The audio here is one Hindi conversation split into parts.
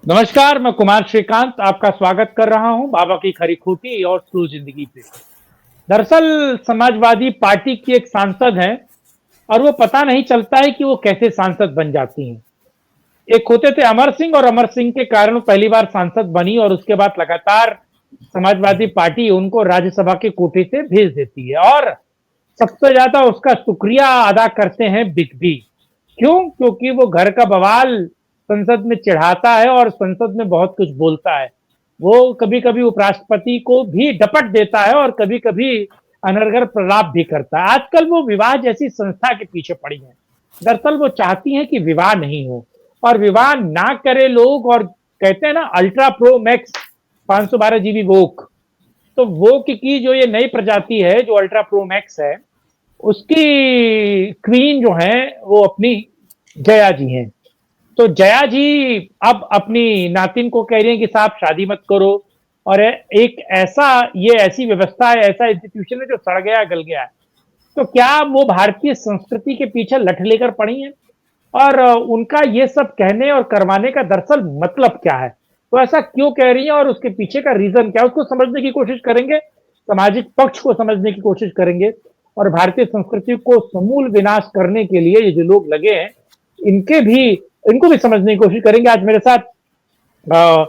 नमस्कार, मैं कुमार श्रीकांत आपका स्वागत कर रहा हूं बाबा की खरी खोटी और स्लो जिंदगी पे। दरअसल समाजवादी पार्टी की एक सांसद हैं और वो पता नहीं चलता है कि वो कैसे सांसद बन जाती हैं। एक होते थे अमर सिंह और अमर सिंह के कारण वो पहली बार सांसद बनी और उसके बाद लगातार समाजवादी पार्टी उनको राज्यसभा के कोटे से भेज देती है और सबसे ज्यादा उसका शुक्रिया अदा करते हैं बिग बी। क्यों? क्योंकि वो घर का बवाल संसद में चढ़ाता है और संसद में बहुत कुछ बोलता है। वो कभी-कभी उपराष्ट्रपति को भी डपट देता है और कभी-कभी अनर्गल प्रलाप भी करता है। आजकल वो विवाह जैसी संस्था के पीछे पड़ी है। दरअसल वो चाहती हैं कि विवाह नहीं हो और विवाह ना करे लोग और कहते हैं ना अल्ट्रा प्रो मैक्स 512 जीबी वोक। तो वोक की जो ये नई प्रजाति है जो अल्ट्रा प्रो मैक्स है उसकी क्वीन जो है वो अपनी जया जी हैं। तो जया जी अब अपनी नातिन को कह रही हैं कि साहब शादी मत करो और एक ऐसा ये ऐसी व्यवस्था है, ऐसा इंस्टीट्यूशन है जो सड़ गया गल गया है। तो क्या वो भारतीय संस्कृति के पीछे लठ लेकर पड़ी हैं? और उनका ये सब कहने और करवाने का दरअसल मतलब क्या है? तो ऐसा क्यों कह रही हैं और उसके पीछे का रीजन क्या है? उसको समझने की कोशिश करेंगे, सामाजिक पक्ष को समझने की कोशिश करेंगे और भारतीय संस्कृति को समूल विनाश करने के लिए ये जो लोग लगे हैं, इनको भी समझने की कोशिश करेंगे। आज मेरे साथ अ,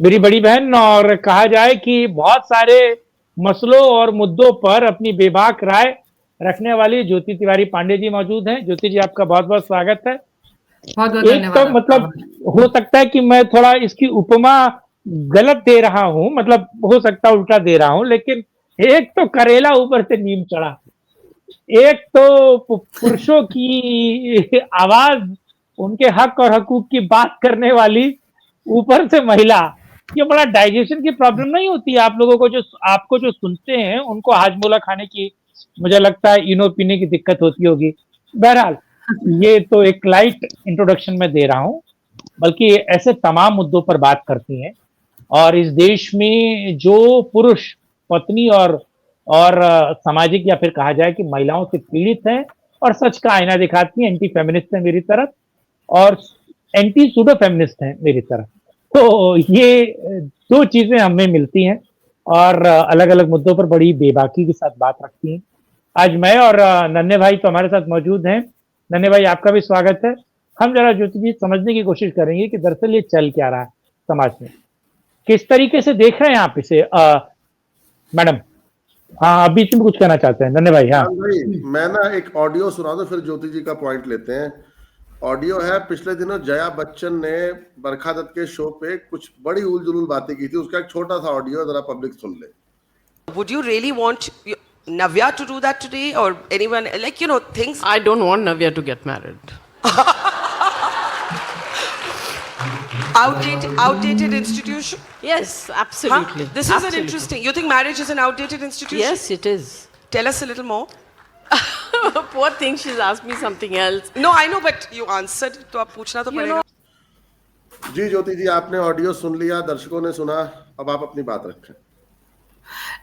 मेरी बड़ी बहन और कहा जाए कि बहुत सारे मसलों और मुद्दों पर अपनी बेबाक राय रखने वाली ज्योति तिवारी पांडे जी मौजूद हैं। ज्योति जी आपका बहुत-बहुत स्वागत है। बहुत बहुत एक तो धन्यवाद मतलब आपका। हो सकता है कि मैं थोड़ा इसकी उपमा गलत दे रहा हूँ, मतलब हो सकता है उल्टा दे रहा हूँ, लेकिन एक तो करेला ऊपर से नीम चढ़ा, एक तो पुरुषों की आवाज, उनके हक और हकूक की बात करने वाली, ऊपर से महिला। ये बड़ा डाइजेशन की प्रॉब्लम नहीं होती आप लोगों को, जो आपको जो सुनते हैं उनको हाजमोला खाने की, मुझे लगता है इनो पीने की दिक्कत होती होगी। बहरहाल ये तो एक लाइट इंट्रोडक्शन में दे रहा हूँ, बल्कि ऐसे तमाम मुद्दों पर बात करती हैं और इस देश में जो पुरुष पत्नी और सामाजिक या फिर कहा जाए कि महिलाओं से पीड़ित हैं और सच का आईना दिखाती हैं, एंटी फेमिनिस्ट है मेरी तरफ और एंटी सूडो फेमिनिस्ट है मेरी तरफ। तो ये दो चीजें हमें मिलती हैं और अलग-अलग मुद्दों पर बड़ी बेबाकी के साथ बात रखती हैं। आज मैं और नन्हे भाई तो हमारे साथ मौजूद हैं। नन्हे भाई आपका भी स्वागत है। हम जरा ज्योति जी समझने की कोशिश करेंगे कि दरअसल ये चल क्या रहा है समाज में। किस तरीके से देख रहे हैं आप इसे मैडम? हाँ, आप बीच में कुछ कहना चाहते हैं नन्हे भाई? हाँ भाई, मैं ना एक ऑडियो सुना दो, फिर ज्योति जी का पॉइंट लेते हैं। ऑडियो है, पिछले दिनों जया बच्चन ने बरखा दत्त के शो पे कुछ बड़ी उल जुलूल बातें की थी। उसका एक छोटा सा ऑडियो जरा पब्लिक सुन ले। Would you really want Navya to do that today or anyone, like, you know, things? I don't want Navya to get married. Outdated institution? Yes, absolutely. This is an interesting. You think marriage is an outdated institution? Yes, it is. Tell us a little more. Poor thing, she's asked me something else. No, I know, but you answered. तो आप पूछना तो पड़ेगा. जी ज्योति जी, आपने ऑडियो सुन लिया, दर्शकों ने सुना, अब आप अपनी बात रखें।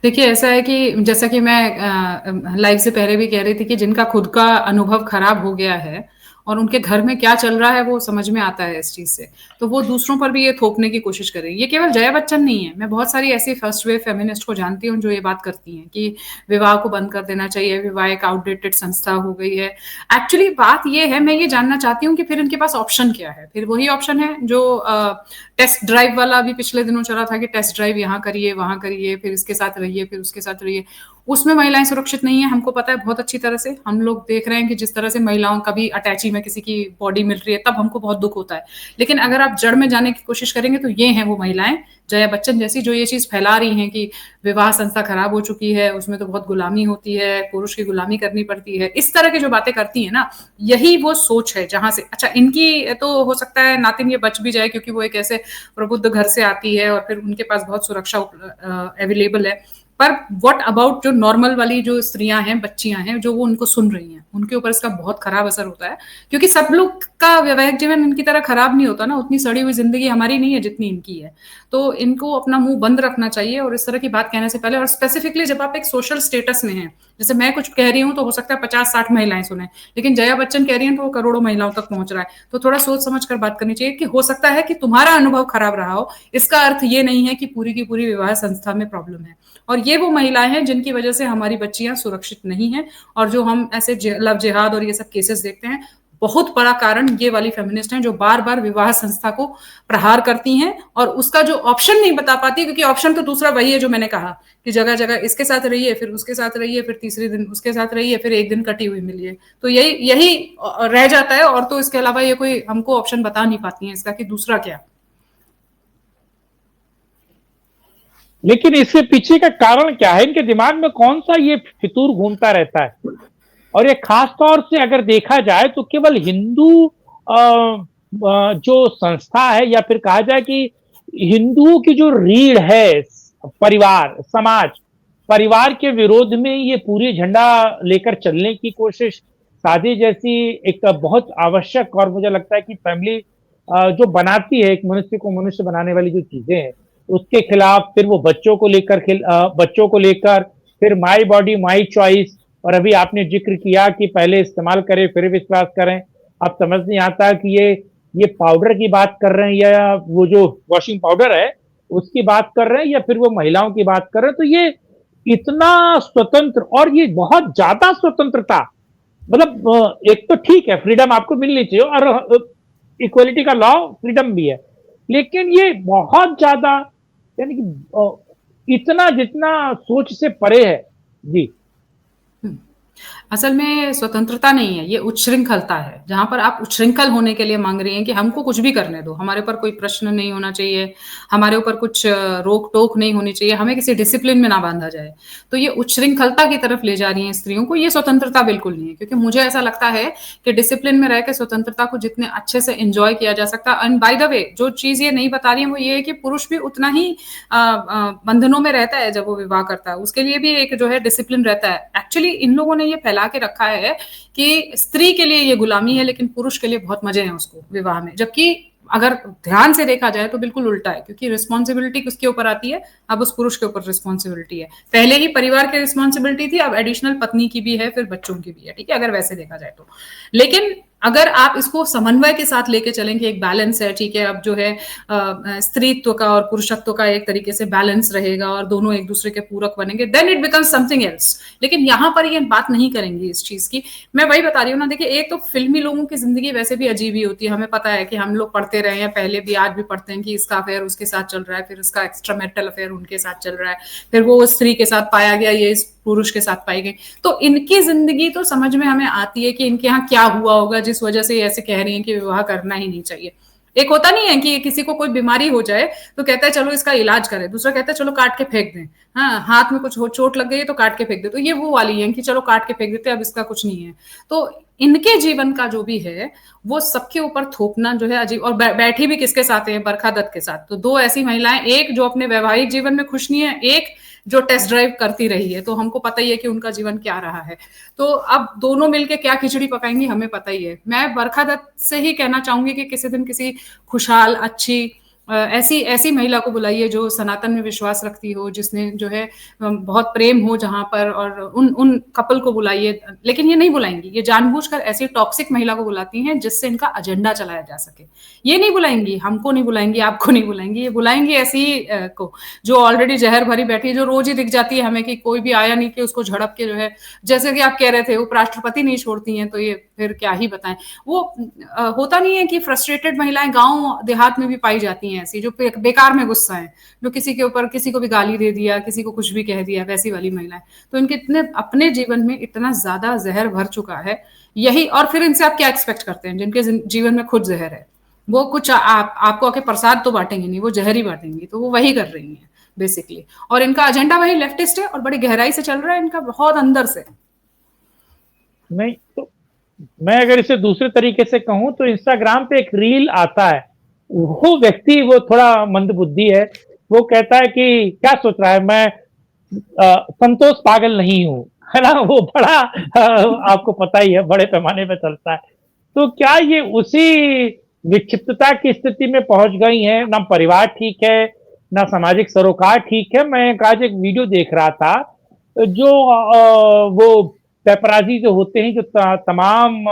देखिए ऐसा है कि जैसा कि मैं लाइव से पहले भी कह रही थी कि जिनका खुद का अनुभव खराब हो गया है और उनके घर में क्या चल रहा है वो समझ में आता है इस चीज से, तो वो दूसरों पर भी ये थोपने की कोशिश कर रही है। ये केवल जया बच्चन नहीं है, मैं बहुत सारी ऐसी फर्स्ट वेव फेमिनिस्ट को जानती हूँ जो ये बात करती हैं कि विवाह को बंद कर देना चाहिए, विवाह एक आउटडेटेड संस्था हो गई है। एक्चुअली बात ये है, मैं ये जानना चाहती हूँ कि फिर इनके पास ऑप्शन क्या है। फिर वही ऑप्शन है जो टेस्ट ड्राइव वाला अभी पिछले दिनों चला था कि टेस्ट ड्राइव यहाँ करिए, वहां करिए, फिर इसके साथ रहिए, फिर उसके साथ रहिए। उसमें महिलाएं सुरक्षित नहीं है, हमको पता है बहुत अच्छी तरह से। हम लोग देख रहे हैं कि जिस तरह से महिलाओं का भी अटैची में किसी की बॉडी मिल रही है, तब हमको बहुत दुख होता है। लेकिन अगर आप जड़ में जाने की कोशिश करेंगे तो ये हैं वो महिलाएं, जया बच्चन जैसी, जो ये चीज फैला रही हैं कि विवाह संस्था खराब हो चुकी है, उसमें तो बहुत गुलामी होती है, पुरुष की गुलामी करनी पड़ती है। इस तरह की जो बातें करती है ना, यही वो सोच है जहां से, अच्छा इनकी तो हो सकता है नातिन ये बच भी जाए क्योंकि वो एक ऐसे प्रबुद्ध घर से आती है और फिर उनके पास बहुत सुरक्षा अवेलेबल है। पर व्हाट अबाउट जो नॉर्मल वाली जो स्त्रियां हैं, बच्चियां हैं, जो वो उनको सुन रही हैं, उनके ऊपर इसका बहुत खराब असर होता है। क्योंकि सब लोग का वैवाहिक जीवन इनकी तरह खराब नहीं होता ना, उतनी सड़ी हुई जिंदगी हमारी नहीं है जितनी इनकी है। तो इनको अपना मुंह बंद रखना चाहिए और इस तरह की बात कहने से पहले, और स्पेसिफिकली जब आप एक सोशल स्टेटस में हैं, जैसे मैं कुछ कह रही हूँ तो हो सकता है 50-60 महिलाएं सुने, लेकिन जया बच्चन कह रही हैं तो वो करोड़ों महिलाओं तक पहुंच रहा है। तो थोड़ा सोच समझ कर बात करनी चाहिए कि हो सकता है कि तुम्हारा अनुभव खराब रहा हो, इसका अर्थ ये नहीं है कि पूरी की पूरी विवाह संस्था में प्रॉब्लम है। और ये वो महिलाएं हैं जिनकी वजह से हमारी बच्चियां सुरक्षित नहीं है, और जो हम ऐसे लव जिहाद और ये सब केसेस देखते हैं, बहुत बड़ा कारण ये वाली फेमिनिस्ट हैं जो बार बार विवाह संस्था को प्रहार करती हैं और उसका जो ऑप्शन नहीं बता पाती, क्योंकि ऑप्शन तो दूसरा वही है जो मैंने कहा कि जगह जगह इसके साथ रहिए, फिर उसके साथ रहिए, फिर तीसरे दिन उसके साथ रहिए, फिर एक दिन कटी हुई मिलिए। तो यही यही रह जाता है, और तो इसके अलावा ये कोई हमको ऑप्शन बता नहीं पाती है इसका कि दूसरा क्या। लेकिन इसके पीछे का कारण क्या है? इनके दिमाग में कौन सा ये फितूर घूमता रहता है? और ये खास तौर से अगर देखा जाए तो केवल हिंदू जो संस्था है, या फिर कहा जाए कि हिंदुओं की जो रीढ़ है, परिवार, समाज, परिवार के विरोध में ये पूरी झंडा लेकर चलने की कोशिश, शादी जैसी एक बहुत आवश्यक, और मुझे लगता है कि फैमिली जो बनाती है एक मनुष्य को मनुष्य बनाने वाली जो चीजें हैं, उसके खिलाफ, फिर वो बच्चों को लेकर फिर माई बॉडी माई चॉइस, और अभी आपने जिक्र किया कि पहले इस्तेमाल करें फिर विश्वास करें। अब समझ नहीं आता कि ये पाउडर की बात कर रहे हैं, या वो जो वॉशिंग पाउडर है उसकी बात कर रहे हैं, या फिर वो महिलाओं की बात कर रहे हैं। तो ये इतना स्वतंत्र, और ये बहुत ज्यादा स्वतंत्रता, मतलब एक तो ठीक है फ्रीडम आपको मिलनी चाहिए, और इक्वलिटी का लॉ फ्रीडम भी है, लेकिन ये बहुत ज्यादा, यानी कि इतना जितना सोच से परे है। जी, असल में स्वतंत्रता नहीं है, ये उच्छृंखलता है, जहां पर आप उच्छृंखल होने के लिए मांग रही हैं कि हमको कुछ भी करने दो, हमारे ऊपर कोई प्रश्न नहीं होना चाहिए, हमारे ऊपर कुछ रोक टोक नहीं होनी चाहिए, हमें किसी डिसिप्लिन में ना बांधा जाए। तो ये उच्छृंखलता की तरफ ले जा रही हैं स्त्रियों को, ये स्वतंत्रता बिल्कुल नहीं है। क्योंकि मुझे ऐसा लगता है कि डिसिप्लिन में रह के स्वतंत्रता को जितने अच्छे से एंजॉय किया जा सकता है। एंड बाय द वे, जो चीज ये नहीं बता रही है वो ये है कि पुरुष भी उतना ही बंधनों में रहता है जब वो विवाह करता है, उसके लिए भी एक जो है डिसिप्लिन रहता है। एक्चुअली इन लोगों ने ये फैला के रखा है कि स्त्री के लिए ये गुलामी है, लेकिन पुरुष के लिए बहुत मजे हैं उसको विवाह में, जबकि अगर ध्यान से देखा जाए तो बिल्कुल उल्टा है। क्योंकि रिस्पॉन्सिबिलिटी किसके ऊपर आती है? अब उस पुरुष के ऊपर रिस्पॉन्सिबिलिटी है। पहले ही परिवार की रिस्पॉन्सिबिलिटी थी, अब एडिशनल पत्नी की भी है, फिर बच्चों की भी है, ठीक है, अगर वैसे देखा जाए तो। लेकिन अगर आप इसको समन्वय के साथ लेके चलेंगे, एक बैलेंस है, ठीक है, अब जो है स्त्रीत्व का और पुरुषत्व का एक तरीके से बैलेंस रहेगा और दोनों एक दूसरे के पूरक बनेंगे, then it becomes something else. लेकिन यहाँ पर ये बात नहीं करेंगे इस चीज की। मैं वही बता रही हूँ ना, देखिए, एक तो फिल्मी लोगों की जिंदगी वैसे भी अजीब ही होती है। हमें पता है कि हम लोग पढ़ते रहे हैं, पहले भी, आज भी पढ़ते हैं कि इसका अफेयर उसके साथ चल रहा है, फिर इसका एक्स्ट्रा मैरिटल अफेयर उनके साथ चल रहा है, फिर वो स्त्री के साथ पाया गया, ये इस पुरुष के साथ पाई गई। तो इनकी जिंदगी तो समझ में हमें आती है कि इनके यहाँ क्या हुआ होगा जिस वजह से ऐसे कह रही हैं कि विवाह करना ही नहीं चाहिए। एक होता नहीं है कि किसी को कोई बीमारी हो जाए तो कहता है चलो इसका इलाज करें, दूसरा कहता है चलो काट के फेंक दें, हाँ, हाथ में कुछ चोट लग गई तो काट के फेंक दे। तो ये वो वाली है कि चलो काट के फेंक देते, अब इसका कुछ नहीं है। तो इनके जीवन का जो भी है वो सबके ऊपर थोपना जो है अजीब। और बैठी भी किसके साथ है? बरखा दत्त के साथ। तो दो ऐसी महिलाएं, एक जो अपने वैवाहिक जीवन में खुश नहीं है, एक जो टेस्ट ड्राइव करती रही है। तो हमको पता ही है कि उनका जीवन क्या रहा है। तो अब दोनों मिलके क्या खिचड़ी पकाएंगी हमें पता ही है। मैं बरखा दत्त से ही कहना चाहूंगी कि किसी दिन किसी खुशहाल, अच्छी, ऐसी महिला को बुलाइए जो सनातन में विश्वास रखती हो, जिसने जो है बहुत प्रेम हो जहां पर, और उन कपल को बुलाइए। लेकिन ये नहीं बुलाएंगी, ये जानबूझकर ऐसी टॉक्सिक महिला को बुलाती हैं जिससे इनका एजेंडा चलाया जा सके। ये नहीं बुलाएंगी, हमको नहीं बुलाएंगी, आपको नहीं बुलाएंगी, ये बुलाएंगी ऐसी को जो ऑलरेडी जहर भरी बैठी है, जो रोज ही दिख जाती है हमें कि कोई भी आया नहीं कि उसको झड़प के जो है, जैसे कि आप कह रहे थे, उपराष्ट्रपति नहीं छोड़ती हैं, तो ये फिर क्या ही बताएं। वो होता नहीं है कि फ्रस्ट्रेटेड महिलाएं गांव देहात में भी पाई जाती हैं ऐसी, जो बेकार में गुस्सा है, जो किसी के ऊपर, किसी को भी गाली दे दिया, किसी को कुछ भी कह दिया, वैसी वाली महिलाएं। तो इनके इतने अपने जीवन में इतना ज्यादा जहर भर चुका है यही। और फिर इनसे आप क्या एक्सपेक्ट करते हैं? जिनके जीवन में खुद जहर है, वो कुछ आपको आके प्रसाद तो बांटेंगे नहीं, वो जहर ही बांटेंगी। तो वो वही कर रही है बेसिकली, और इनका एजेंडा वही लेफ्टिस्ट है और बड़ी गहराई से चल रहा है इनका, बहुत अंदर से। नहीं तो मैं अगर इसे दूसरे तरीके से कहूं तो इंस्टाग्राम पे एक रील आता है, वो व्यक्ति, वो थोड़ा मंदबुद्धि है, वो कहता है कि क्या सोच रहा है, मैं संतोष पागल नहीं हूं, है ना। वो बड़ा आपको पता ही है, बड़े पैमाने पे चलता है। तो क्या ये उसी विक्षिप्तता की स्थिति में पहुंच गई है? ना परिवार ठीक है, ना सामाजिक सरोकार ठीक है। मैं आज एक वीडियो देख रहा था, जो वो पेपराजी जो होते हैं, जो तमाम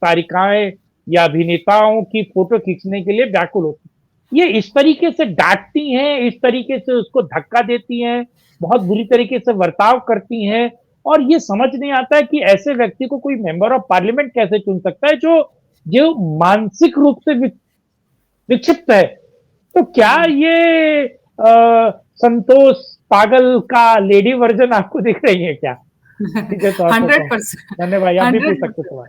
तारिकाएं या अभिनेताओं की फोटो खींचने के लिए व्याकुल होती हैं, ये इस तरीके से डांटती हैं, इस तरीके से उसको धक्का देती हैं, बहुत बुरी तरीके से बर्ताव करती हैं, और ये समझ नहीं आता है कि ऐसे व्यक्ति को कोई मेंबर ऑफ पार्लियामेंट कैसे चुन सकता है जो जो मानसिक रूप से विक्षिप्त है। तो क्या ये संतोष पागल का लेडी वर्जन आपको दिख रही है क्या? ठीक है, तो 100%। धन्यवाद भाई, आप भी पूछ सकते हो सवाल।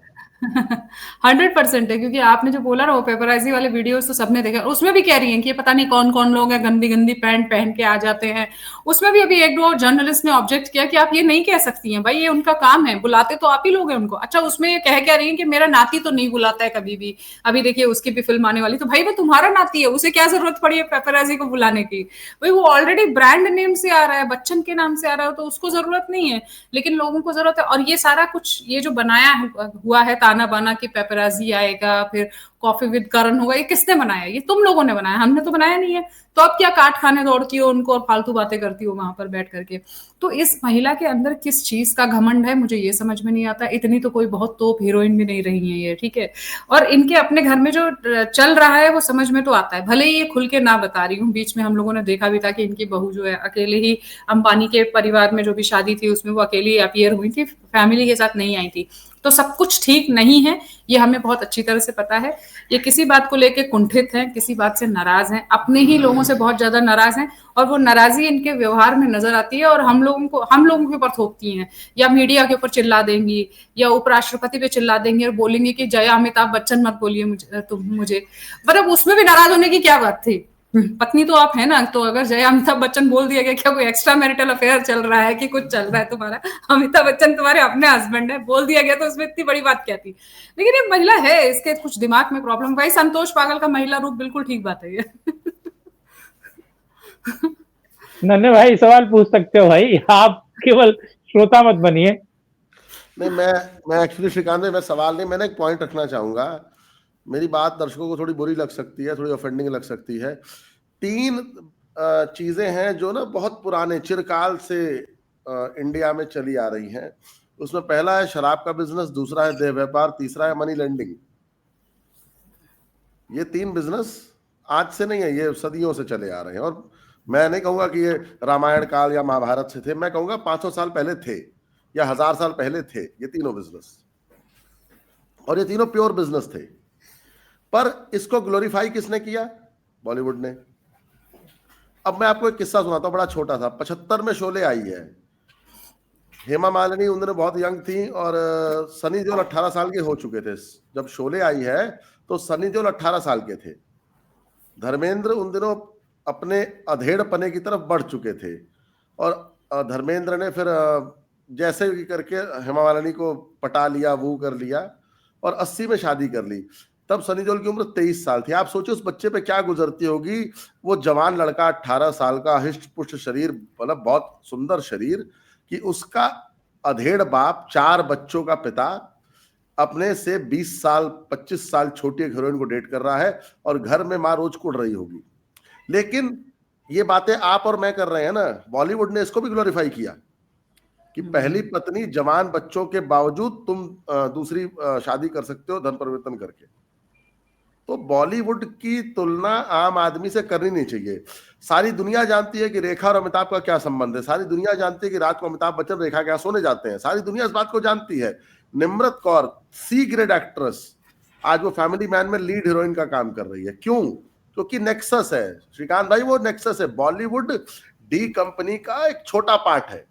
100% है, क्योंकि आपने जो बोला ना वो पेपराइजी वाले वीडियोस तो सबने देखा, उसमें भी कह रही हैं कि ये पता नहीं कौन कौन लोग हैं, गंदी गंदी पैंट पहन के आ जाते हैं। उसमें भी अभी एक दो जर्नलिस्ट ने ऑब्जेक्ट किया कि आप ये नहीं कह सकती हैं भाई, ये उनका काम है, बुलाते तो आप ही लोग हैं उनको। अच्छा, उसमें ये कह रही है कि मेरा नाती तो नहीं बुलाता है कभी भी, अभी देखिए उसकी भी फिल्म आने वाली, तो भाई वो तुम्हारा नाती है, उसे क्या जरूरत पड़ी है पेपराइजी को बुलाने की? भाई वो ऑलरेडी ब्रांड नेम से आ रहा है, बच्चन के नाम से आ रहा है, तो उसको जरूरत नहीं है, लेकिन लोगों को जरूरत है। और ये सारा कुछ ये जो बनाया हुआ है ताना बाना की पेपराजी आएगा, फिर कॉफी विद करण होगा, ये किसने बनाया? ये तुम लोगों ने बनाया, हमने तो बनाया नहीं है। तो अब क्या काट खाने दौड़ती हो उनको और फालतू बातें करती हो वहां पर बैठ करके? तो इस महिला के अंदर किस चीज का घमंड है, मुझे ये समझ में नहीं आता। इतनी तो कोई बहुत तोप हीरोइन भी नहीं रही है ये, ठीक है। और इनके अपने घर में जो चल रहा है वो समझ में तो आता है, भले ही ये खुल के ना बता रही हूँ। बीच में हम लोगों ने देखा भी था कि इनकी बहू जो है अकेले ही अंबानी के परिवार में जो भी शादी थी उसमें वो अकेली अपीयर हुई थी, फैमिली के साथ नहीं आई थी। तो सब कुछ ठीक नहीं है, ये हमें बहुत अच्छी तरह से पता है। ये किसी बात को लेके कुंठित हैं, किसी बात से नाराज हैं, अपने ही लोगों से बहुत ज्यादा नाराज हैं, और वो नाराजगी इनके व्यवहार में नजर आती है, और हम लोगों के ऊपर थोपती हैं, या मीडिया के ऊपर चिल्ला देंगी, या उपराष्ट्रपति पे चिल्ला देंगी और बोलेंगे कि जया अमिताभ बच्चन मत बोलिए मुझे। मतलब उसमें भी नाराज होने की क्या बात थी? पत्नी तो आप है ना, तो अगर जया अमिताभ बच्चन बोल दिया गया, क्या कोई एक्स्ट्रा मैरिटल अफेयर चल रहा है कि कुछ चल रहा है तुम्हारा? अमिताभ बच्चन तुम्हारे अपने हस्बैंड है, बोल दिया गया तो उसमें इतनी बड़ी बात क्या थी? लेकिन ये महिला है, इसके कुछ दिमाग में प्रॉब्लम। भाई संतोष पागल का महिला रूप बिल्कुल ठीक बात है ये। नन्हे भाई सवाल पूछ सकते हो भाई, आप केवल श्रोता मत बनिए। नहीं, मैं एक्चुअली श्रीकांत भाई, मैं सवाल नहीं, मैंने एक पॉइंट रखना चाहूंगा। मेरी बात दर्शकों को थोड़ी बुरी लग सकती है, थोड़ी ऑफेंडिंग लग सकती है। 3 चीजें हैं जो ना बहुत पुराने चिरकाल से इंडिया में चली आ रही हैं। उसमें पहला है शराब का बिजनेस, दूसरा है देह व्यापार, तीसरा है मनी लेंडिंग। ये 3 बिजनेस आज से नहीं है, ये सदियों से चले आ रहे हैं। और मैं नहीं कहूंगा कि ये रामायण काल या महाभारत से थे, मैं कहूंगा 500 साल पहले थे या 1000 साल पहले थे ये तीनों बिजनेस, और ये तीनों प्योर बिजनेस थे। पर इसको ग्लोरीफाई किसने किया? बॉलीवुड ने। अब मैं आपको एक किस्सा सुनाता हूं, बड़ा छोटा था। 75 में शोले आई है, हेमा मालिनी उन दिनों बहुत यंग थी, और सनी देओल 18 साल के हो चुके थे जब शोले आई है। तो सनी देओल 18 साल के थे, धर्मेंद्र उन दिनों अपने अधेड़पने की तरफ बढ़ चुके थे, और धर्मेंद्र ने फिर जैसे भी करके हेमा मालिनी को पटा लिया, वो कर लिया, और 80 में शादी कर ली। तब सनी देओल की उम्र 23 साल थी। आप सोचो उस बच्चे पे क्या गुजरती होगी। वो जवान लड़का 18 साल का, हिष्ट पुष्ट शरीर, मतलब बहुत सुंदर शरीर, कि उसका अधेड़ बाप 4 बच्चों का पिता अपने से 20 साल 25 साल छोटी हीरोइन को डेट कर रहा है, और घर में माँ रोज कुड़ रही होगी। लेकिन ये बातें आप और मैं कर रहे हैं ना, बॉलीवुड ने इसको भी ग्लोरीफाई किया कि पहली पत्नी जवान बच्चों के बावजूद तुम दूसरी शादी कर सकते हो धन परिवर्तन करके। तो बॉलीवुड की तुलना आम आदमी से करनी नहीं चाहिए। सारी दुनिया जानती है कि रेखा और अमिताभ का क्या संबंध है, सारी दुनिया जानती है कि रात को अमिताभ बच्चन रेखा के यहाँ सोने जाते हैं, सारी दुनिया इस बात को जानती है। Nimrat Kaur C grade actress, आज वो फैमिली मैन में लीड हीरोइन का काम कर रही है। क्यों? क्योंकि नेक्सस है श्रीकांत भाई, वो नेक्सस है। बॉलीवुड डी कंपनी का एक छोटा पार्ट है।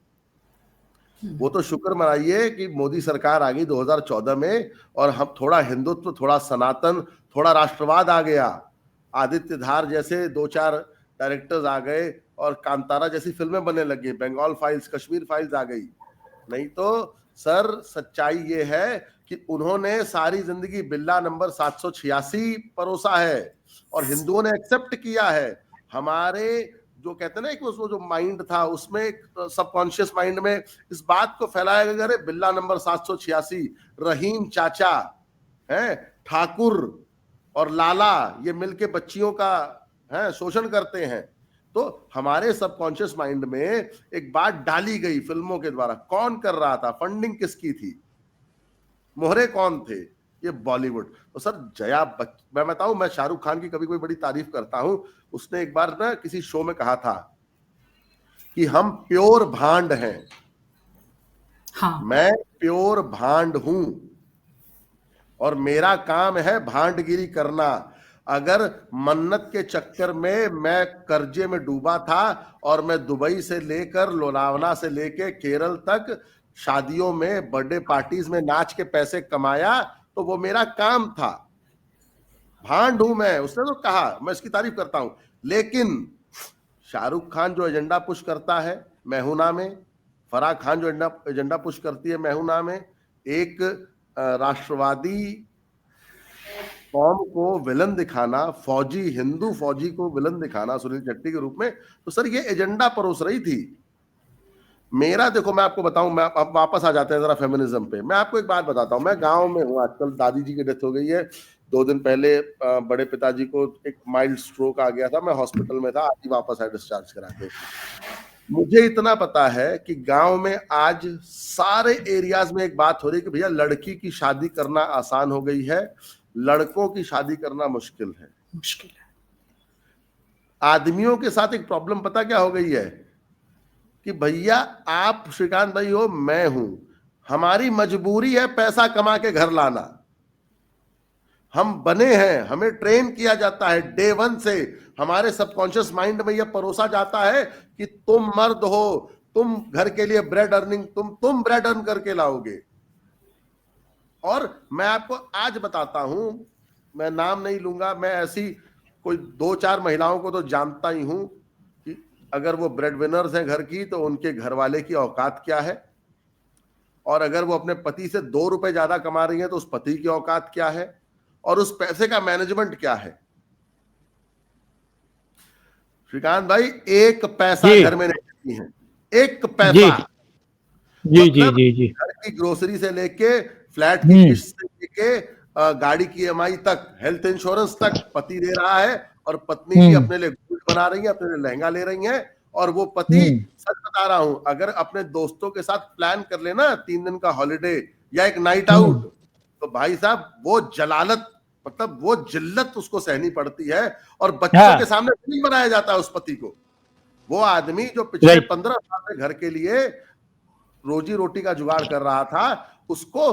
वो तो शुक्र मनाइए कि मोदी सरकार आ गई 2014 में, और हम थोड़ा हिंदुत्व, थोड़ा सनातन, थोड़ा राष्ट्रवाद आ गया। आदित्य धार जैसे 2-4 डायरेक्टर्स आ गए, और कांतारा जैसी फिल्में बनने लगी, बंगाल फाइल्स, कश्मीर फाइल्स आ गई। नहीं तो सर सच्चाई ये है कि उन्होंने सारी जिंदगी बिल्ला नंबर 786 परोसा है, और हिंदुओं ने एक्सेप्ट किया है। हमारे जो कहते हैं ना, एक वो जो माइंड था, उसमें एक सबकॉन्शियस माइंड में इस बात को फैलाया गया, अरे बिल्ला नंबर 786, रहीम चाचा है, ठाकुर और लाला, ये मिलके बच्चियों का शोषण करते हैं। तो हमारे सबकॉन्शियस माइंड में एक बात डाली गई फिल्मों के द्वारा, कौन कर रहा था, फंडिंग किसकी थी, मोहरे कौन थे, ये बॉलीवुड। तो सर मैं बताऊं, मैं शाहरुख खान की कभी कोई बड़ी तारीफ करता हूं, उसने एक बार ना किसी शो में कहा था कि हम प्योर भांड हैं। हाँ। मैं प्योर भांड हूं और मेरा काम है भांडगिरी करना। अगर मन्नत के चक्कर में मैं कर्जे में डूबा था और मैं दुबई से लेकर लोनावला से लेके केरल तक शादियों में, बर्थडे पार्टीज में नाच के पैसे कमाया, तो वो मेरा काम था। भांड हूं मैं, उसने तो कहा, मैं इसकी तारीफ करता हूं। लेकिन शाहरुख खान जो एजेंडा पुश करता है मैं हूं ना में, फराह खान जो एजेंडा पुश करती है मैं हूं ना में, एक राष्ट्रवादी कौम को विलन दिखाना, फौजी, हिंदू फौजी को विलन दिखाना सुनील शेट्टी के रूप में, तो सर ये एजेंडा परोस रही थी। मेरा देखो, मैं आपको बताऊं, मैं अब वापस आ जाते हैं जरा फेमिनिज्म पे। मैं आपको एक बात बताता हूं, मैं गांव में हूं आजकल, दादी जी की डेथ हो गई है, 2 दिन पहले बड़े पिताजी को एक माइल्ड स्ट्रोक आ गया था, मैं हॉस्पिटल में था, आज ही वापस आया डिस्चार्ज करा के। मुझे इतना पता है कि गांव में आज सारे एरियाज में एक बात हो रही है कि भैया लड़की की शादी करना आसान हो गई है, लड़कों की शादी करना मुश्किल है। आदमियों के साथ एक प्रॉब्लम पता क्या हो गई है कि भैया आप श्रीकांत भाई हो, मैं हूं, हमारी मजबूरी है पैसा कमा के घर लाना। हम बने हैं, हमें ट्रेन किया जाता है डे 1 से, हमारे सबकॉन्शियस माइंड में यह परोसा जाता है कि तुम मर्द हो, तुम घर के लिए ब्रेड अर्निंग, तुम ब्रेड अर्न करके लाओगे। और मैं आपको आज बताता हूं, मैं नाम नहीं लूंगा, मैं ऐसी कोई 2-4 महिलाओं को तो जानता ही हूं कि अगर वो ब्रेड विनर्स हैं घर की, तो उनके घर वाले की औकात क्या है, और अगर वो अपने पति से 2 रुपए ज्यादा कमा रही है तो उस पति की औकात क्या है, और उस पैसे का मैनेजमेंट क्या है। श्रीकांत भाई, एक पैसा घर में नहीं देती है, एक पैसा। मतलब घर की ग्रोसरी से लेके, फ्लैट की किस्त से लेके, गाड़ी की EMI तक, हेल्थ इंश्योरेंस तक पति दे रहा है, और पत्नी भी अपने लिए गोल्ड बना रही है, अपने लिए लहंगा ले रही है। और वो पति, सच बता रहा हूं, अगर अपने दोस्तों के साथ प्लान कर लेना 3 दिन का हॉलिडे या एक नाइट आउट, तो भाई साहब वो जलालत, मतलब वो जिल्लत उसको सहनी पड़ती है, और बच्चों के सामने नहीं बनाया जाता है उस पति को। वो आदमी जो पिछले 15 साल से घर के लिए रोजी रोटी का जुगाड़ कर रहा था, उसको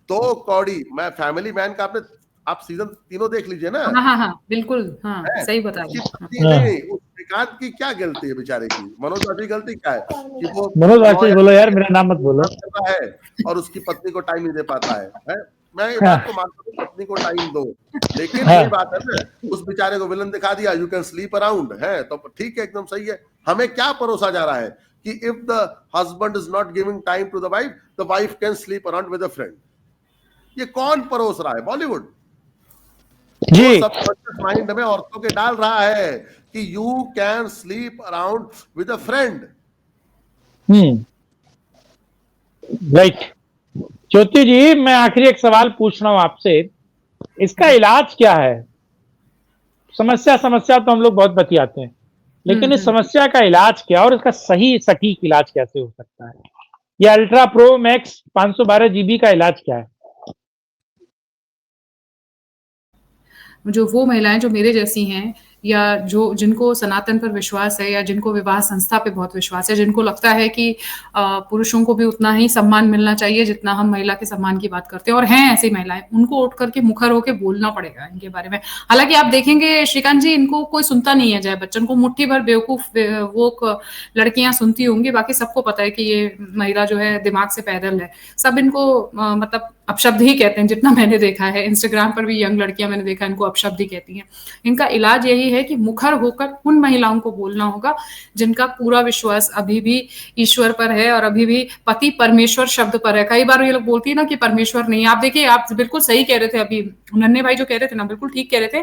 2 कौड़ी, मैं फैमिली मैन का, आपने आप सीजन 3 देख लीजिए ना। हाँ, बिल्कुल, हाँ, सही बता रहे हैं। उस श्रीकांत की क्या गलती है बेचारे की, मनोज वाजपेयी गलती क्या है कि वो मनोज वाजपेयी बोलो यार, मेरा नाम मत बोलो, है और उसकी पत्नी को टाइम नहीं दे पाता है? मैं ये बात को मानता हूँ, पत्नी को टाइम दो, लेकिन ये बात है ना, उस बेचारे को विलन दिखा दिया, यू कैन स्लीप अराउंड, है तो ठीक है, एकदम सही है। हमें क्या परोसा जा रहा है कि if the husband is not giving time to the wife can sleep around with a friend. ये कौन परोस रहा है? बॉलीवुड जी सब माइंड में औरतों के डाल रहा है कि you can sleep around with a friend. Right. Jyoti ji, मैं आखिरी एक सवाल पूछ रहा हूं आपसे, इसका इलाज क्या है? समस्या तो हम लोग बहुत बतियाते हैं, लेकिन इस समस्या का इलाज क्या, और इसका सही सटीक इलाज कैसे हो सकता है? ये अल्ट्रा प्रो मैक्स 512 GB का इलाज क्या है? जो वो महिलाएं जो मेरे जैसी हैं, या जिनको सनातन पर विश्वास है, या जिनको विवाह संस्था पे बहुत विश्वास है, जिनको लगता है कि पुरुषों को भी उतना ही सम्मान मिलना चाहिए जितना हम महिला के सम्मान की बात करते हैं, और हैं ऐसी महिलाएं, उनको उठ करके मुखर होकर बोलना पड़ेगा इनके बारे में। हालांकि आप देखेंगे श्रीकांत जी, इनको कोई सुनता नहीं है, जय बच्चन को मुट्ठी भर बेवकूफ वो लड़कियां सुनती होंगी, बाकी सबको पता है कि ये महिला जो है दिमाग से पैदल है। सब इनको मतलब अपशब्द ही कहते हैं, जितना मैंने देखा है इंस्टाग्राम पर भी यंग लड़कियां मैंने देखा इनको अपशब्द ही कहती हैं। इनका इलाज यही है कि मुखर होकर उन महिलाओं को बोलना होगा जिनका पूरा विश्वास अभी भी ईश्वर पर है, और अभी भी पति परमेश्वर शब्द पर है। कई बार ये लोग बोलती है ना कि परमेश्वर नहीं। आप देखिए, आप बिल्कुल सही कह रहे थे, अभी नन्हे भाई जो कह रहे थे ना, बिल्कुल ठीक कह रहे थे,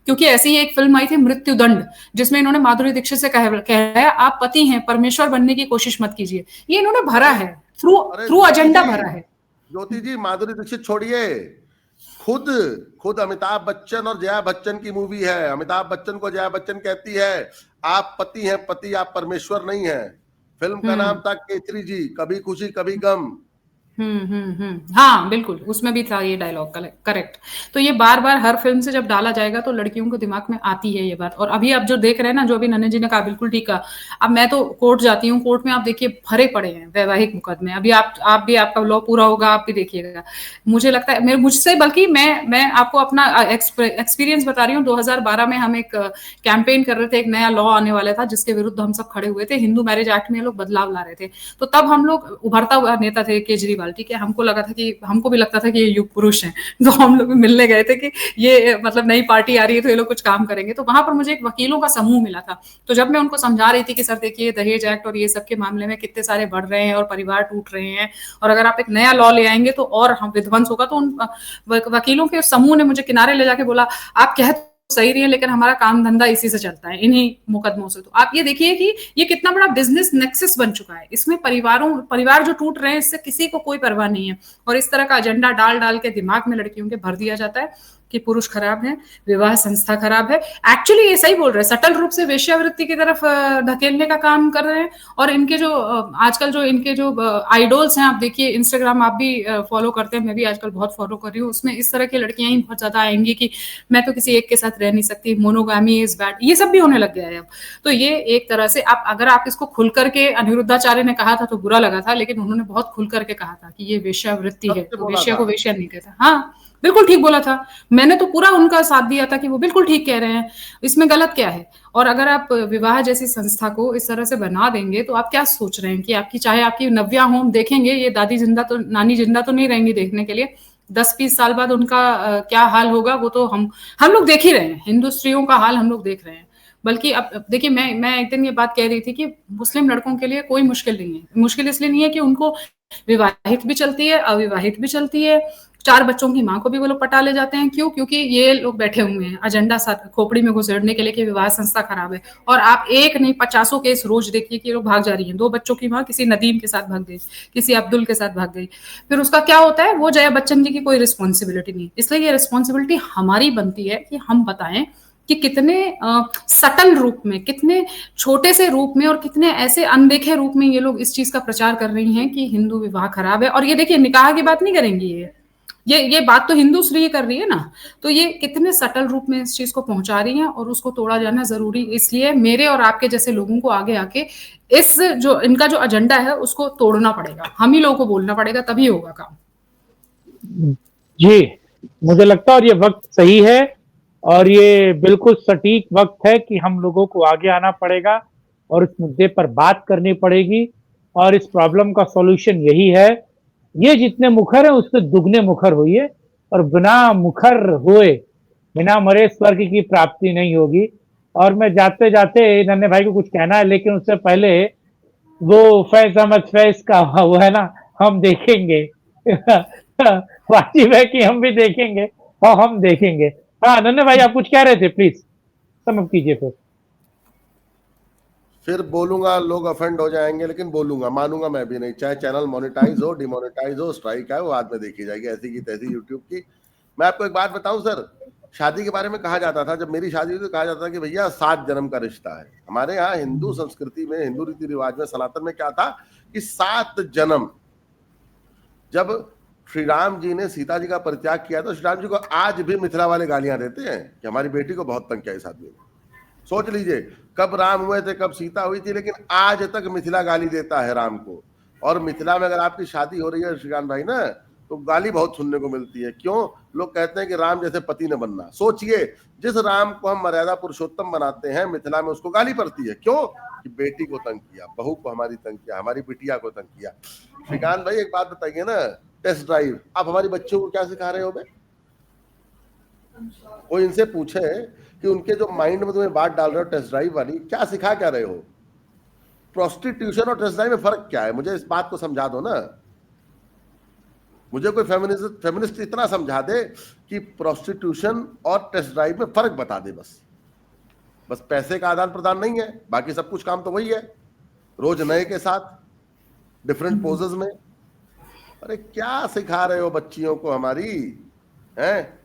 क्योंकि ऐसी ही एक फिल्म आई थी मृत्युदंड, जिसमें इन्होंने माधुरी दीक्षित से कहा आप पति हैं, परमेश्वर बनने की कोशिश मत कीजिए। ये इन्होंने भरा है, थ्रू एजेंडा भरा है। ज्योति जी, माधुरी दीक्षित छोड़िए, खुद अमिताभ बच्चन और जया बच्चन की मूवी है। अमिताभ बच्चन को जया बच्चन कहती है आप पति हैं पति, आप परमेश्वर नहीं है। फिल्म का नाम था केसरी जी, कभी खुशी कभी गम। हाँ बिल्कुल, उसमें भी था ये डायलॉग, करेक्ट। तो ये बार बार हर फिल्म से जब डाला जाएगा तो लड़कियों को दिमाग में आती है ये बात। और अभी आप जो देख रहे हैं ना, जो अभी नन्हे जी ने कहा बिल्कुल ठीक कहा। अब मैं तो कोर्ट जाती हूँ, कोर्ट में आप देखिए भरे पड़े हैं वैवाहिक मुकदमे। अभी आप भी, आपका लॉ पूरा होगा, आप भी देखिएगा। मुझे लगता है मुझसे, बल्कि मैं आपको अपना एक्सपीरियंस बता रही हूँ। 2012 में हम एक कैंपेन कर रहे थे, एक नया लॉ आने वाला था जिसके विरुद्ध हम सब खड़े हुए थे। हिंदू मैरिज एक्ट में लोग बदलाव ला रहे थे। तो तब हम लोग, उभरता हुआ नेता थे केजरीवाल, ठीक है, हमको लगा था कि, हमको भी लगता था कि ये युग पुरुष हैं। तो हम लोग भी मिलने गए थे कि ये मतलब नई पार्टी आ रही है तो ये लोग कुछ काम करेंगे। तो वहां पर मुझे एक वकीलों का समूह मिला था। तो जब मैं उनको समझा रही थी कि सर देखिए दहेज एक्ट और ये सब के मामले में कितने सारे बढ़ रहे हैं और परिवार टूट रहे हैं, और अगर आप एक नया लॉ ले आएंगे तो और हम विध्वंस होगा, तो उन वकीलों के समूह ने मुझे किनारे ले जाके बोला आप कह सही रही है, लेकिन हमारा काम धंधा इसी से चलता है, इन्हीं मुकदमों से। तो आप ये देखिए कि ये कितना बड़ा बिजनेस नेक्सस बन चुका है। इसमें परिवार जो टूट रहे हैं, इससे किसी को कोई परवाह नहीं है। और इस तरह का एजेंडा डाल डाल के दिमाग में लड़कियों के भर दिया जाता है कि पुरुष खराब है, विवाह संस्था खराब है। एक्चुअली ये सही बोल रहे हैं, सटल रूप से वेश्यावृत्ति की तरफ धकेलने का काम कर रहे हैं। और इनके जो आजकल जो इनके जो आइडल्स हैं, आप देखिए इंस्टाग्राम आप भी फॉलो करते हैं, मैं भी आजकल बहुत फॉलो कर रही हूँ। उसमें इस तरह की लड़कियां ही बहुत ज्यादा आएंगी कि मैं तो किसी एक के साथ रह नहीं सकती, मोनोगामी इज बैड, ये सब भी होने लग गया है अब। तो ये एक तरह से अगर आप इसको खुल करके, अनिरुद्धाचार्य ने कहा था तो बुरा लगा था, लेकिन उन्होंने बहुत खुल करके कहा था कि ये वेश्यावृत्ति है, तो वेश्या को वेश्या नहीं कहता। हाँ बिल्कुल ठीक बोला था, मैंने तो पूरा उनका साथ दिया था कि वो बिल्कुल ठीक कह रहे हैं, इसमें गलत क्या है। और अगर आप विवाह जैसी संस्था को इस तरह से बना देंगे तो आप क्या सोच रहे हैं कि आपकी, चाहे आपकी नव्या होम देखेंगे, ये दादी जिंदा तो, नानी जिंदा तो नहीं रहेंगी देखने के लिए। 10-20 साल बाद उनका क्या हाल होगा वो तो हम लोग देख ही रहे हैं। हिंदू स्त्रियों का हाल हम लोग देख रहे हैं। बल्कि अब देखिए, मैं एक दिन ये बात कह रही थी कि मुस्लिम लड़कों के लिए कोई मुश्किल नहीं है। मुश्किल इसलिए नहीं है कि उनको विवाहित भी चलती है, अविवाहित भी चलती है, 4 बच्चों की माँ को भी वो लोग पटा ले जाते हैं। क्यों? क्योंकि ये लोग बैठे हुए हैं एजेंडा खोपड़ी में घुसेड़ने के लिए कि विवाह संस्था खराब है। और आप एक नहीं 50 केस रोज देखिए कि लोग भाग जा रही हैं। 2 बच्चों की माँ किसी नदीम के साथ भाग गई, किसी अब्दुल के साथ भाग गई। फिर उसका क्या होता है, वो जया बच्चन जी की कोई रिस्पॉन्सिबिलिटी नहीं। इसलिए ये रिस्पॉन्सिबिलिटी हमारी बनती है कि हम बताएं कि कितने सटल रूप में, कितने छोटे से रूप में और कितने ऐसे अनदेखे रूप में ये लोग इस चीज का प्रचार कर रही हैं कि हिंदू विवाह खराब है। और ये देखिए, निकाह की बात नहीं करेंगी, ये बात तो हिंदू स्त्री कर रही है ना। तो ये कितने सटल रूप में इस चीज को पहुंचा रही हैं, और उसको तोड़ा जाना जरूरी इसलिए मेरे और आपके जैसे लोगों को आगे आके इस जो इनका जो एजेंडा है उसको तोड़ना पड़ेगा। हम ही लोगों को बोलना पड़ेगा, तभी होगा काम। जी, मुझे लगता है और ये वक्त सही है और ये बिल्कुल सटीक वक्त है कि हम लोगों को आगे आना पड़ेगा और इस मुद्दे पर बात करनी पड़ेगी। और इस प्रॉब्लम का सॉल्यूशन यही है, ये जितने मुखर हैं उससे दुगने मुखर होइए, और बिना मुखर हुए, बिना मरे स्वर्ग की प्राप्ति नहीं होगी। और मैं जाते जाते नन्हे भाई को कुछ कहना है, लेकिन उससे पहले वो फैज अहमद फैज का वो है ना, हम देखेंगे वाजिब है कि हम भी देखेंगे और हम देखेंगे। हाँ नन्हे भाई, आप कुछ कह रहे थे, प्लीज समाप्त कीजिए। फिर बोलूंगा, लोग अफेंड हो जाएंगे, लेकिन बोलूंगा, मानूंगा मैं भी नहीं। चाहे चैनल मोनेटाइज हो, डिमोनेटाइज हो, स्ट्राइक है, वो बाद में देखी जाएगी, ऐसी की तैसी यूट्यूब की। मैं आपको एक बात बताऊं सर, शादी के बारे में कहा जाता था, जब मेरी शादी हुई तो कहा जाता था कि भैया 7 जन्म का रिश्ता है। हमारे यहाँ हिंदू संस्कृति में, हिंदू रीति रिवाज में, सनातन में क्या था कि 7 जन्म। जब श्री राम जी ने सीता जी का परित्याग किया तो श्री राम जी को आज भी मिथिला वाले गालियां देते हैं कि हमारी बेटी को बहुत तंग किया इस आदमी ने। सोच लीजिए, कब राम हुए थे, कब सीता हुई थी, लेकिन आज तक मिथिला गाली देता है राम को। और मिथिला में अगर आपकी शादी हो रही है श्रीकांत भाई ना, तो गाली बहुत सुनने को मिलती है। क्यों? लोग कहते हैं कि राम जैसे पति न बनना। सोचिए, जिस राम को हम मर्यादा पुरुषोत्तम बनाते हैं, मिथिला में उसको गाली पड़ती है। क्यों? कि बेटी को तंग किया, बहू को हमारी तंग किया, हमारी बिटिया को तंग किया। श्रीकांत भाई एक बात बताइए ना, टेस्ट ड्राइव आप हमारी बच्चों को क्या सिखा रहे हो? कोई इनसे पूछे कि उनके जो माइंड में तुम्हें बात डाल रहे हो टेस्ट ड्राइव वाली, क्या सिखा क्या रहे हो? प्रोस्टिट्यूशन और टेस्ट ड्राइव में फर्क क्या है? मुझे इस बात को समझा दो ना। मुझे कोई फेमिनिस्ट इतना समझा दे कि प्रोस्टिट्यूशन और टेस्ट ड्राइव में फर्क बता दे। बस पैसे का आदान प्रदान नहीं है, बाकी सब कुछ काम तो वही है, रोज नए के साथ डिफरेंट पोजेस में। अरे क्या सिखा रहे हो बच्चियों को हमारी? हैं।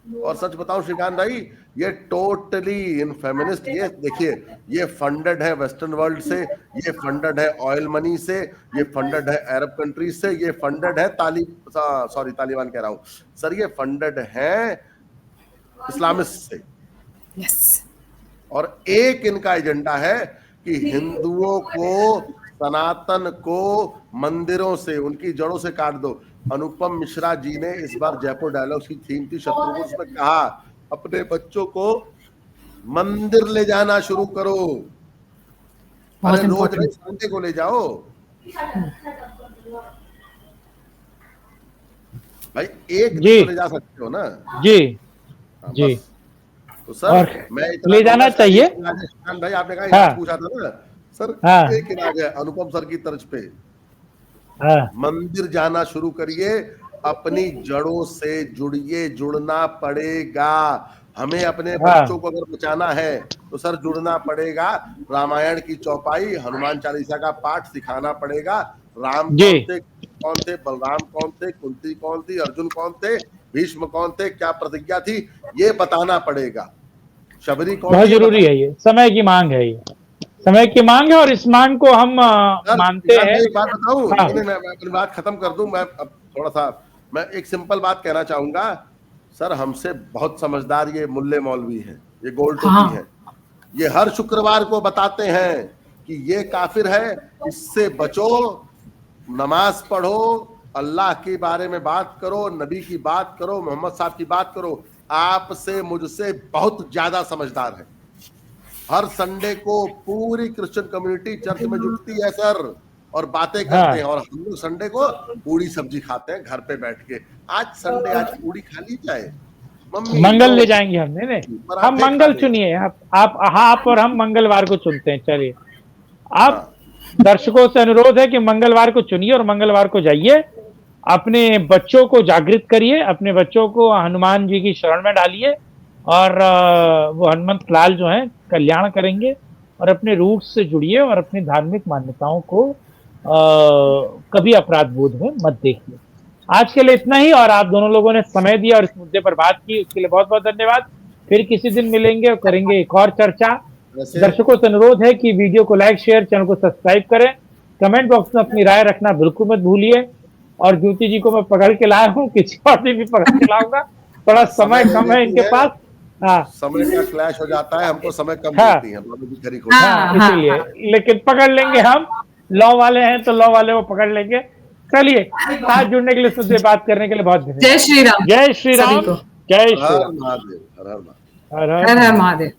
और सच बताऊं श्रीकांत भाई, ये टोटली इन फेमिनिस्ट, ये देखिए, ये फंडेड है वेस्टर्न वर्ल्ड से, ये फंडेड है ऑयल मनी से, ये फंडेड है अरब कंट्रीज से, ये फंडेड है तालिबान कह रहा हूं सर, ये फंडेड है इस्लामिस्ट से। यस। और एक इनका एजेंडा है कि हिंदुओं को, सनातन को मंदिरों से, उनकी जड़ों से काट दो। अनुपम मिश्रा जी ने इस बार जयपुर डायलॉग्स की थीम थी शत्रु को, उसमें कहा अपने बच्चों को मंदिर ले जाना शुरू करो। अरे रोज नहीं, संडे को ले जाओ भाई, एक दिन तो ले जा सकते हो ना जी हाँ, जी। तो सर मैं ले जाना चाहिए भाई, आपने कहा पूछा था ना सर, एक इलाज है अनुपम सर की तर्ज पे, मंदिर जाना शुरू करिए, अपनी जड़ों से जुड़िए, जुड़ना पड़ेगा हमें। अपने बच्चों को अगर बचाना है तो सर जुड़ना पड़ेगा, रामायण की चौपाई, हनुमान चालीसा का पाठ सिखाना पड़ेगा। राम कौन थे, बलराम कौन थे, कुंती कौन थी, अर्जुन कौन थे, भीष्म कौन थे, क्या प्रतिज्ञा थी, ये बताना पड़ेगा। शबरी कौन, बहुत जरूरी है, ये समय की मांग है, ये समय की मांग है और इस मांग को हम मानते हैं। एक बात बताऊं, मैं अपनी बात खत्म कर दूं, मैं अब थोड़ा सा मैं एक सिंपल बात कहना चाहूंगा सर, हमसे बहुत समझदार ये मुल्ले मौलवी हैं, ये गोल टोपी हैं, ये हर शुक्रवार को बताते हैं कि ये काफिर है, इससे बचो, नमाज पढ़ो, अल्लाह के बारे में बात करो, नबी की बात करो, मोहम्मद साहब की बात करो। आपसे मुझसे बहुत ज्यादा समझदार है। हर संडे को पूरी क्रिश्चियन कम्युनिटी चर्च में जुटती है सर, और बातें करते हैं, और हम लोग संडे को पूरी सब्जी खाते हैं घर पे बैठ के। आज संडे, आज पूरी खा ली जाए, मम्मी मंगल ले जाएंगे हम, नहीं हम मंगल चुनिए, आप और हम मंगलवार को चुनते हैं। चलिए, आप दर्शकों से अनुरोध है कि मंगलवार को चुनिए और मंगलवार को जाइए, अपने बच्चों को जागृत करिए, अपने बच्चों को हनुमान जी की शरण में डालिए, और वो हनुमंत लाल जो हैं कल्याण करेंगे। और अपने रूट्स से जुड़िए और अपनी धार्मिक मान्यताओं को कभी अपराध बोध में मत देखिए। आज के लिए इतना ही, और आप दोनों लोगों ने समय दिया और इस मुद्दे पर बात की, उसके लिए बहुत बहुत धन्यवाद। फिर किसी दिन मिलेंगे और करेंगे एक और चर्चा। दर्शकों से अनुरोध है कि वीडियो को लाइक, शेयर, चैनल को सब्सक्राइब करें, कमेंट बॉक्स में अपनी राय रखना बिल्कुल मत भूलिए। और ज्योति जी को मैं पकड़ के लाया हूँ, किसी और दिन भी पकड़ के लाऊंगा, थोड़ा समय कम है इनके पास। समय का क्लैश हो जाता है, हमको समय कम मिलती है, इसीलिए, लेकिन पकड़ लेंगे हम, लॉ वाले हैं तो लॉ वाले वो पकड़ लेंगे। चलिए, साथ जुड़ने के लिए, मुझसे बात करने के लिए बहुत धन्यवाद। जय श्री राम। जय श्री राम, जय श्री राम, हर हर महादेव, हर हर महादेव।